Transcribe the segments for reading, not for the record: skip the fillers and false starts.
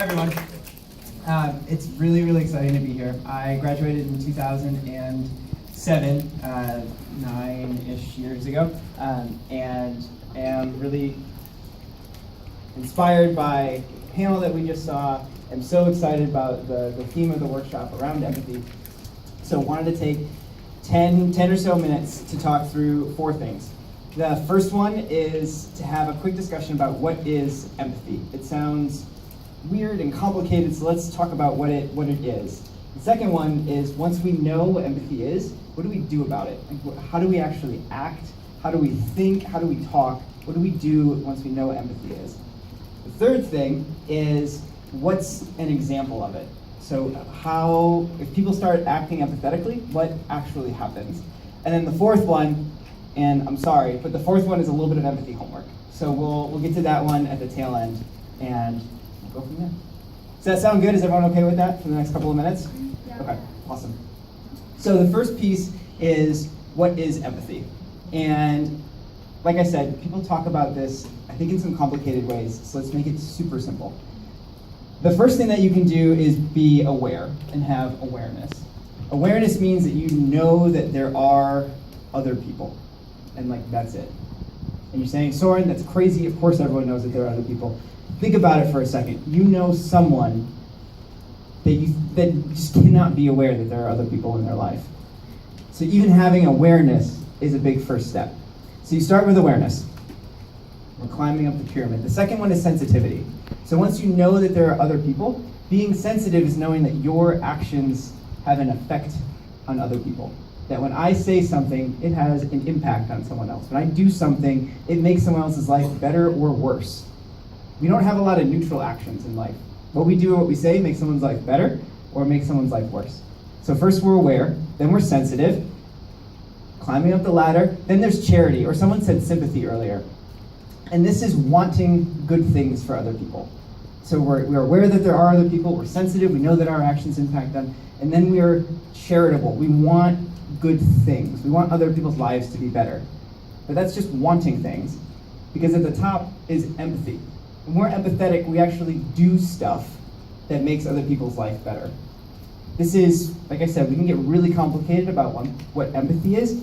everyone. It's really, really exciting to be here. I graduated in 2007, 9-ish years ago, and am really inspired by the panel that we just saw. I'm so excited about the theme of the workshop around empathy. So wanted to take 10 or so minutes to talk through 4 things. The first one is to have a quick discussion about what is empathy. It sounds weird and complicated, so let's talk about what it is. The second one is, once we know what empathy is, what do we do about it? Like, how do we actually act? How do we think? How do we talk? What do we do once we know what empathy is? The third thing is, what's an example of it? So how, if people start acting empathetically, what actually happens? And then the fourth one, and I'm sorry, but the fourth one is a little bit of empathy homework. So we'll get to that one at the tail end, and we'll go from there. Does that sound good? Is everyone okay with that for the next couple of minutes? Yeah. Okay, awesome. So the first piece is, what is empathy? And like I said, people talk about this, I think, in some complicated ways, so let's make it super simple. The first thing that you can do is be aware and have awareness. Awareness means that you know that there are other people, and like, that's it. And you're saying, Soeren, that's crazy. Of course everyone knows that there are other people. Think about it for a second. You know someone that just cannot be aware that there are other people in their life. So even having awareness is a big first step. So you start with awareness. We're climbing up the pyramid. The second one is sensitivity. So once you know that there are other people, being sensitive is knowing that your actions have an effect on other people. That when I say something, it has an impact on someone else. When I do something, it makes someone else's life better or worse. We don't have a lot of neutral actions in life. What we do or what we say makes someone's life better or makes someone's life worse. So first we're aware, then we're sensitive, climbing up the ladder, then there's charity, or someone said sympathy earlier. And this is wanting good things for other people. So we're aware that there are other people, we're sensitive, we know that our actions impact them, and then we are charitable. We want good things. We want other people's lives to be better. But that's just wanting things, because at the top is empathy. When we're empathetic, we actually do stuff that makes other people's life better. This is, like I said, we can get really complicated about what empathy is,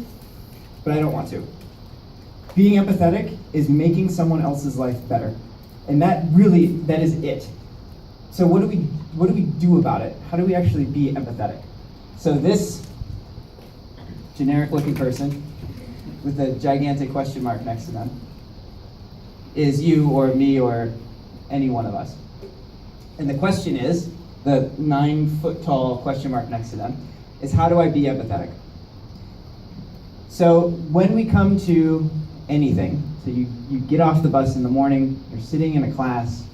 but I don't want to. Being empathetic is making someone else's life better. And that is it. So what do we do about it? How do we actually be empathetic? So this generic looking person with a gigantic question mark next to them is you or me or any one of us. And the question is, the 9-foot tall question mark next to them, is, how do I be empathetic? So when we come to anything, so you get off the bus in the morning, you're sitting in a class,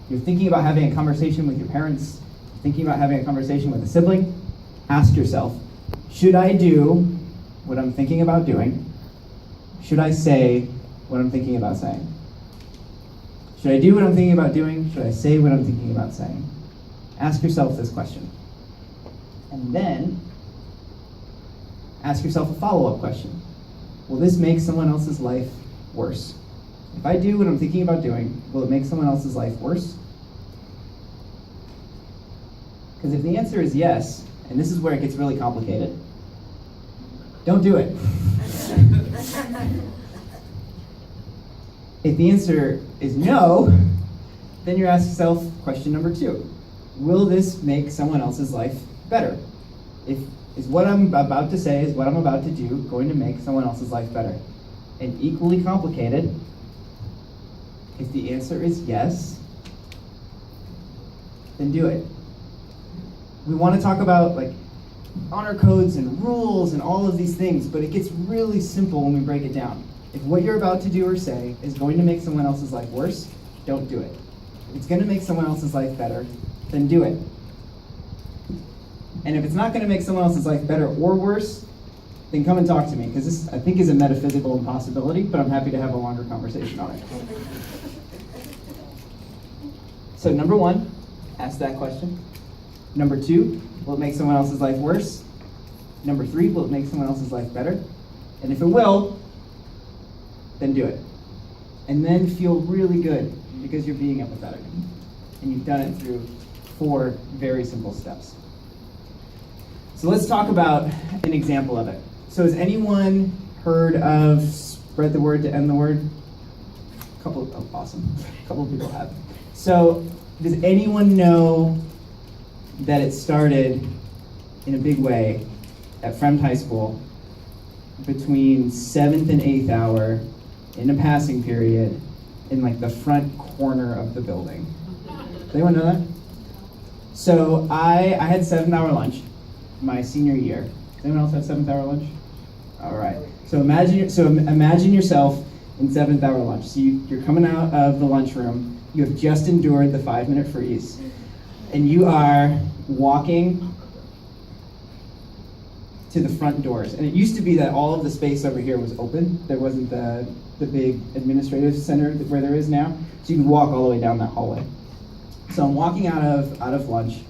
you're thinking about having a conversation with your parents, thinking about having a conversation with a sibling, ask yourself, should I do what I'm thinking about doing? Should I say what I'm thinking about saying? Should I do what I'm thinking about doing? Should I say what I'm thinking about saying? Ask yourself this question. And then ask yourself a follow-up question. Will this make someone else's life worse? If I do what I'm thinking about doing, will it make someone else's life worse? Because if the answer is yes, and this is where it gets really complicated, don't do it. If the answer is no, then you're asking yourself question number 2. Will this make someone else's life better? Is what I'm about to say, is what I'm about to do, going to make someone else's life better? And equally complicated, if the answer is yes, then do it. We want to talk about like honor codes and rules and all of these things, but it gets really simple when we break it down. If what you're about to do or say is going to make someone else's life worse, don't do it. If it's going to make someone else's life better, then do it. And if it's not going to make someone else's life better or worse, then come and talk to me, because this, I think, is a metaphysical impossibility, but I'm happy to have a longer conversation on it. So number 1, ask that question. Number 2, will it make someone else's life worse? Number 3, will it make someone else's life better? And if it will, then do it. And then feel really good because you're being empathetic. And you've done it through 4 very simple steps. So let's talk about an example of it. So has anyone heard of spread the word to end the word? Awesome. A couple of people have. So does anyone know that it started in a big way at Fremd High School between 7th and 8th hour in a passing period in like the front corner of the building? Does anyone know that? So I had 7-hour lunch my senior year. Does anyone else have 7th hour lunch? All right. So imagine yourself in 7th hour lunch. So you're coming out of the lunchroom. You have just endured the 5-minute freeze, and you are walking to the front doors. And it used to be that all of the space over here was open. There wasn't the big administrative center where there is now. So you could walk all the way down that hallway. So I'm walking out of lunch,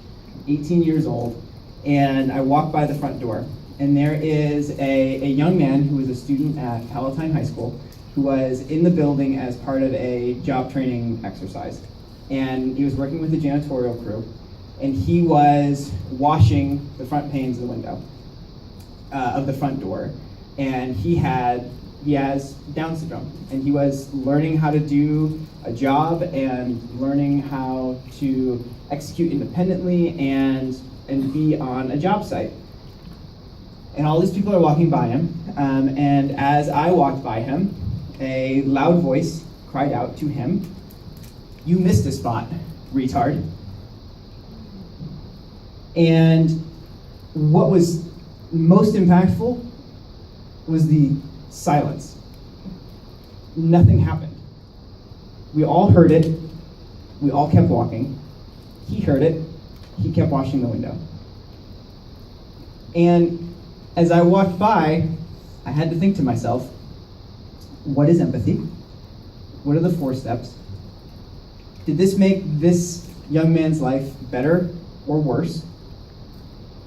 18 years old, and I walk by the front door. And there is a young man who was a student at Palatine High School who was in the building as part of a job training exercise. And he was working with the janitorial crew, and he was washing the front panes of the window of the front door. And he has Down syndrome, and he was learning how to do a job and learning how to execute independently and be on a job site. And all these people are walking by him, and as I walked by him, a loud voice cried out to him, "You missed a spot, retard." And what was most impactful was the silence. Nothing happened. We all heard it. We all kept walking. He heard it. He kept washing the window. And as I walked by, I had to think to myself, what is empathy? What are the 4 steps? Did this make this young man's life better or worse?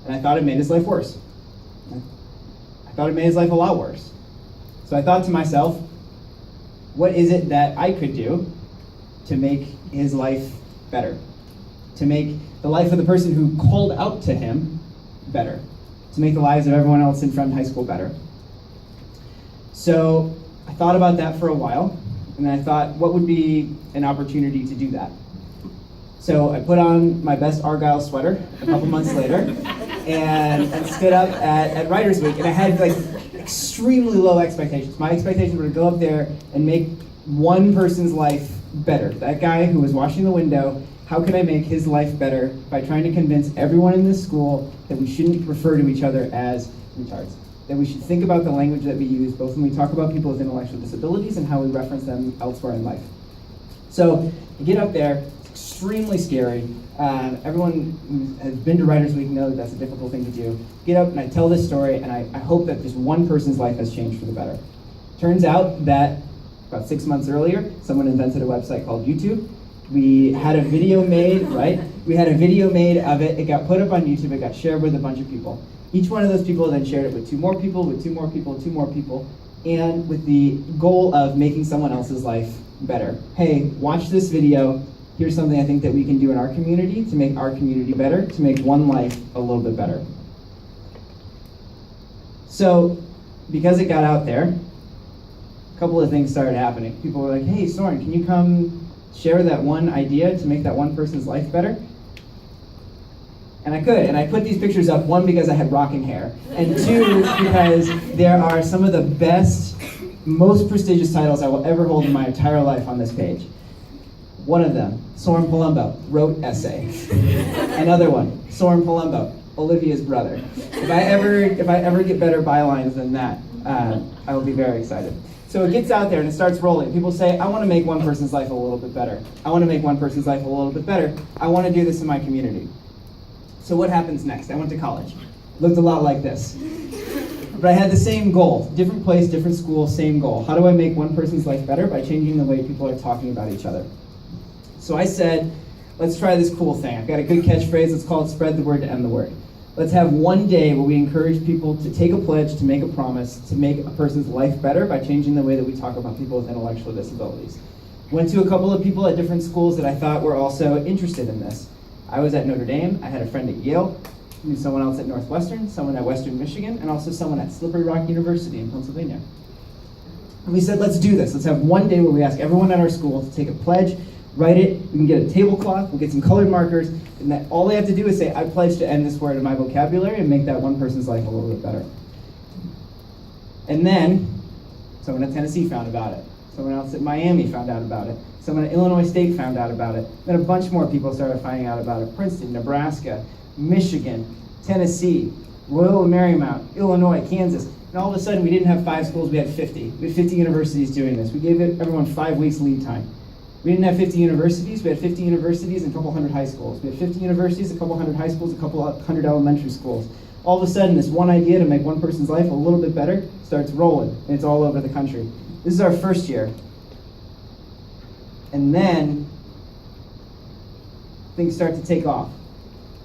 And I thought it made his life worse. I thought it made his life a lot worse. So I thought to myself, what is it that I could do to make his life better? To make the life of the person who called out to him better? To make the lives of everyone else in Fremd High School better? So I thought about that for a while, and then I thought, what would be an opportunity to do that? So I put on my best Argyle sweater a couple months later, and stood up at Writers Week, and I had like extremely low expectations. My expectations were to go up there and make one person's life better. That guy who was washing the window, how can I make his life better by trying to convince everyone in this school that we shouldn't refer to each other as retards? That we should think about the language that we use, both when we talk about people with intellectual disabilities and how we reference them elsewhere in life. So I get up there, it's extremely scary. Everyone who has been to Writers Week knows that that's a difficult thing to do. Get up and I tell this story, and I hope that just one person's life has changed for the better. Turns out that about 6 months earlier, someone invented a website called YouTube. We had a video made, right? We had a video made of it. It got put up on YouTube. It got shared with a bunch of people. Each one of those people then shared it with 2 more people, with 2 more people, 2 more people, and with the goal of making someone else's life better. Hey, watch this video. Here's something I think that we can do in our community to make our community better, to make one life a little bit better. So, because it got out there, a couple of things started happening. People were like, hey, Soeren, can you come share that one idea to make that one person's life better? And I could, and I put these pictures up, 1, because I had rocking hair, and 2, because there are some of the best, most prestigious titles I will ever hold in my entire life on this page. One of them, Soeren Palumbo, wrote essay. Another one, Soeren Palumbo, Olivia's brother. If I ever get better bylines than that, I will be very excited. So it gets out there and it starts rolling. People say, I want to make one person's life a little bit better. I want to make one person's life a little bit better. I want to do this in my community. So what happens next? I went to college. Looked a lot like this. But I had the same goal. Different place, different school, same goal. How do I make one person's life better? By changing the way people are talking about each other. So I said, let's try this cool thing. I've got a good catchphrase. Let's call it spread the word to end the word. Let's have one day where we encourage people to take a pledge, to make a promise, to make a person's life better by changing the way that we talk about people with intellectual disabilities. Went to a couple of people at different schools that I thought were also interested in this. I was at Notre Dame, I had a friend at Yale, knew someone else at Northwestern, someone at Western Michigan, and also someone at Slippery Rock University in Pennsylvania. And we said, let's do this. Let's have one day where we ask everyone at our school to take a pledge, write it, we can get a tablecloth, we'll get some colored markers, and that all they have to do is say, I pledge to end this word in my vocabulary and make that one person's life a little bit better. And then, someone at Tennessee found about it. Someone else at Miami found out about it. Someone at Illinois State found out about it. Then a bunch more people started finding out about it. Princeton, Nebraska, Michigan, Tennessee, Royal Marymount, Illinois, Kansas. And all of a sudden, we didn't have 5 schools, we had 50. We had 50 universities doing this. We gave everyone 5 weeks lead time. We didn't have 50 universities, we had 50 universities and a couple hundred high schools. We had 50 universities, a couple hundred high schools, a couple hundred elementary schools. All of a sudden, this one idea to make one person's life a little bit better starts rolling, and it's all over the country. This is our first year. And then, things start to take off.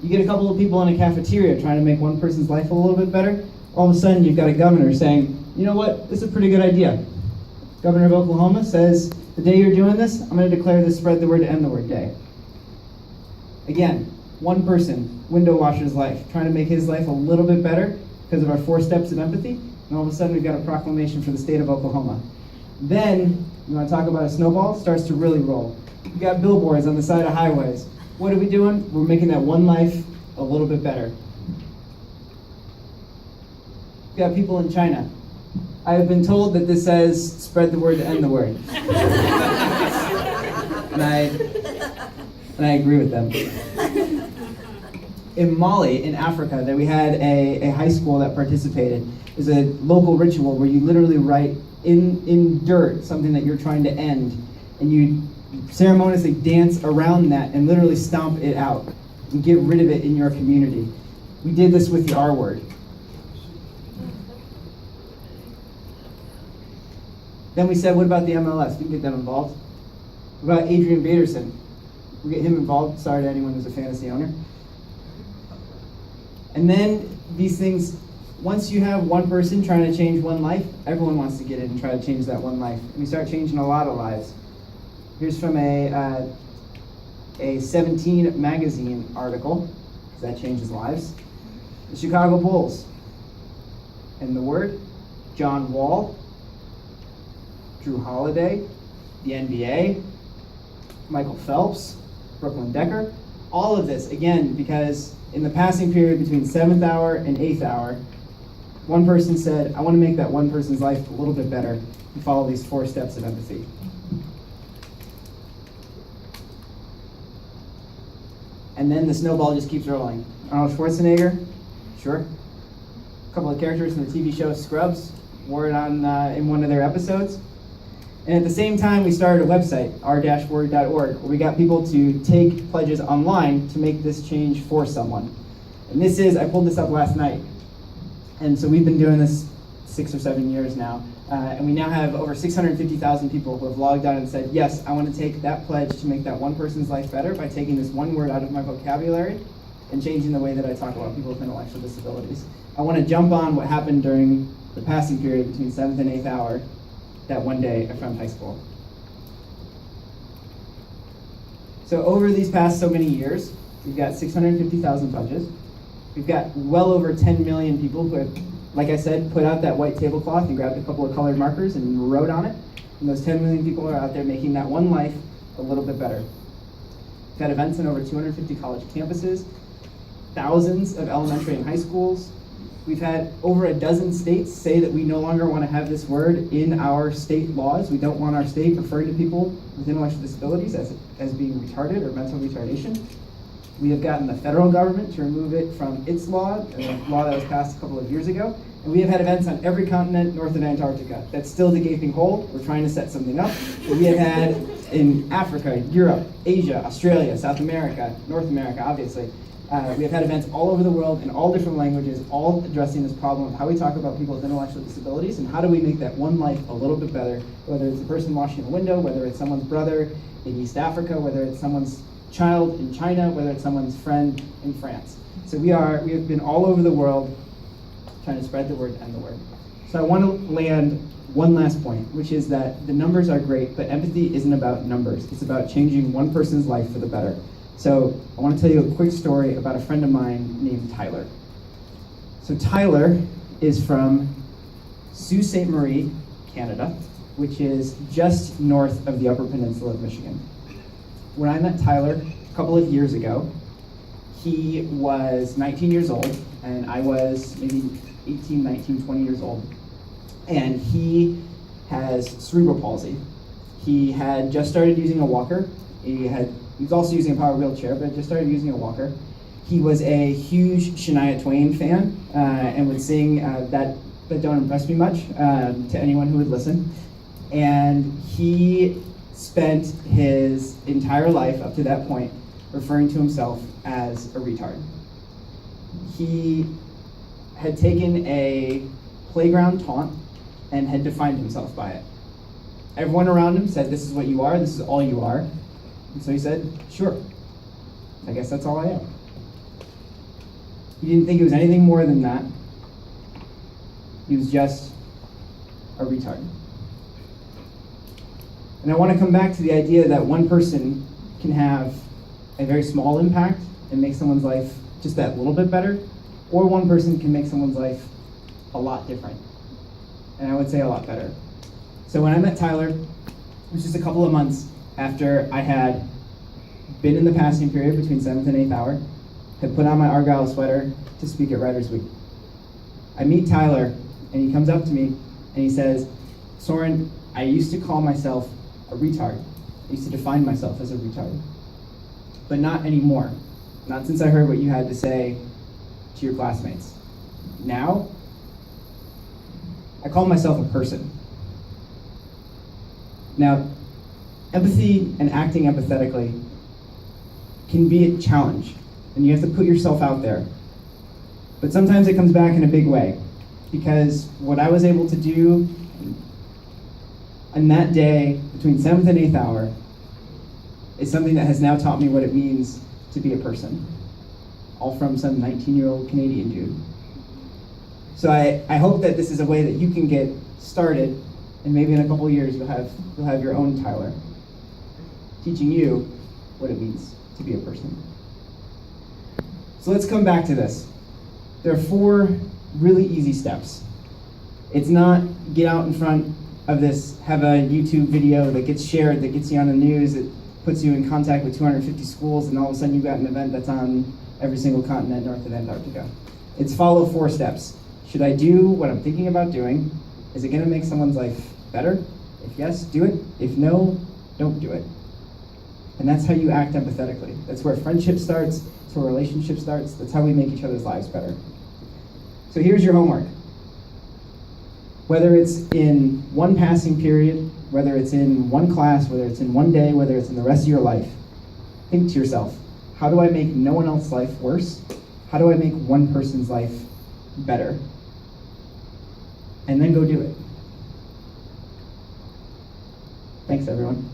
You get a couple of people in a cafeteria trying to make one person's life a little bit better. All of a sudden, you've got a governor saying, you know what, this is a pretty good idea. Governor of Oklahoma says, the day you're doing this, I'm going to declare this Spread the Word to End the Word Day. Again, one person, window washer's life, trying to make his life a little bit better because of our 4 steps of empathy, and all of a sudden we've got a proclamation for the state of Oklahoma. Then, you want to talk about a snowball, starts to really roll. We've got billboards on the side of highways. What are we doing? We're making that one life a little bit better. We've got people in China. I have been told that this says, spread the word to end the word. and I agree with them. In Mali, in Africa, that we had a high school that participated. There's a local ritual where you literally write in dirt something that you're trying to end, and you ceremoniously dance around that and literally stomp it out and get rid of it in your community. We did this with the R word. Then we said, what about the MLS? We can get them involved. What about Adrian Baderson? We get him involved. Sorry to anyone who's a fantasy owner. And then these things, once you have one person trying to change one life, everyone wants to get in and try to change that one life. And we start changing a lot of lives. Here's from a 17 magazine article, because that changes lives. The Chicago Bulls. And the word, John Wall, Drew Holiday, the NBA, Michael Phelps, Brooklyn Decker, all of this, again, because in the passing period between 7th hour and 8th hour, one person said, I want to make that one person's life a little bit better and follow these 4 steps of empathy. And then the snowball just keeps rolling. Arnold Schwarzenegger, sure. A couple of characters from the TV show Scrubs wore it on in one of their episodes. And at the same time, we started a website, r-word.org, where we got people to take pledges online to make this change for someone. And this is, I pulled this up last night. And so we've been doing this 6 or 7 years now. And we now have over 650,000 people who have logged on and said, yes, I want to take that pledge to make that one person's life better by taking this one word out of my vocabulary and changing the way that I talk about people with intellectual disabilities. I want to jump on what happened during the passing period between 7th and 8th hour that one day at Front High School. So over these past so many years, we've got 650,000 pledges. We've got well over 10 million people who have, like I said, put out that white tablecloth and grabbed a couple of colored markers and wrote on it. And those 10 million people are out there making that one life a little bit better. We've had events in over 250 college campuses, thousands of elementary and high schools. We've had over a dozen states say that we no longer want to have this word in our state laws. We don't want our state referring to people with intellectual disabilities as being retarded or mental retardation. We have gotten the federal government to remove it from its law, a law that was passed a couple of years ago. And we have had events on every continent north of Antarctica. That's still the gaping hole. We're trying to set something up. But we have had in Africa, Europe, Asia, Australia, South America, North America, obviously. We have had events all over the world in all different languages, all addressing this problem of how we talk about people with intellectual disabilities and how do we make that one life a little bit better, whether it's a person washing a window, whether it's someone's brother in East Africa, whether it's someone's child in China, whether it's someone's friend in France. So we have been all over the world trying to spread the word and the word. So I want to land one last point, which is that the numbers are great, but empathy isn't about numbers. It's about changing one person's life for the better. So I want to tell you a quick story about a friend of mine named Tyler. So Tyler is from Sault Ste. Marie, Canada, which is just north of the Upper Peninsula of Michigan. When I met Tyler a couple of years ago, he was 19 years old, and I was maybe 18, 19, 20 years old. And he has cerebral palsy. He had just started using a walker. He was also using a power wheelchair, but just started using a walker. He was a huge Shania Twain fan and would sing that don't impress me much to anyone who would listen. And he spent his entire life up to that point referring to himself as a retard. He had taken a playground taunt and had defined himself by it. Everyone around him said, "This is what you are, this is all you are." And so he said, "Sure, I guess that's all I am." He didn't think it was anything more than that. He was just a retard. And I want to come back to the idea that one person can have a very small impact and make someone's life just that little bit better, or one person can make someone's life a lot different. And I would say a lot better. So when I met Tyler, it was just a couple of months after I had been in the passing period between 7th and 8th hour, had put on my Argyle sweater to speak at Writers Week. I meet Tyler, and he comes up to me, and he says, "Soeren, I used to call myself a retard. I used to define myself as a retard. But not anymore. Not since I heard what you had to say to your classmates. Now, I call myself a person." Now, empathy and acting empathetically can be a challenge, and you have to put yourself out there. But sometimes it comes back in a big way, because what I was able to do on that day between 7th and 8th hour is something that has now taught me what it means to be a person, all from some 19-year-old Canadian dude. So I hope that this is a way that you can get started, and maybe in a couple of years you'll have your own Tyler, teaching you what it means to be a person. So let's come back to this. There are 4 really easy steps. It's not get out in front of this, have a YouTube video that gets shared, that gets you on the news, that puts you in contact with 250 schools, and all of a sudden you've got an event that's on every single continent north of Antarctica. It's follow 4 steps. Should I do what I'm thinking about doing? Is it going to make someone's life better? If yes, do it. If no, don't do it. And that's how you act empathetically. That's where friendship starts. That's where relationship starts. That's how we make each other's lives better. So here's your homework. Whether it's in one passing period, whether it's in one class, whether it's in one day, whether it's in the rest of your life, think to yourself, how do I make no one else's life worse? How do I make one person's life better? And then go do it. Thanks, everyone.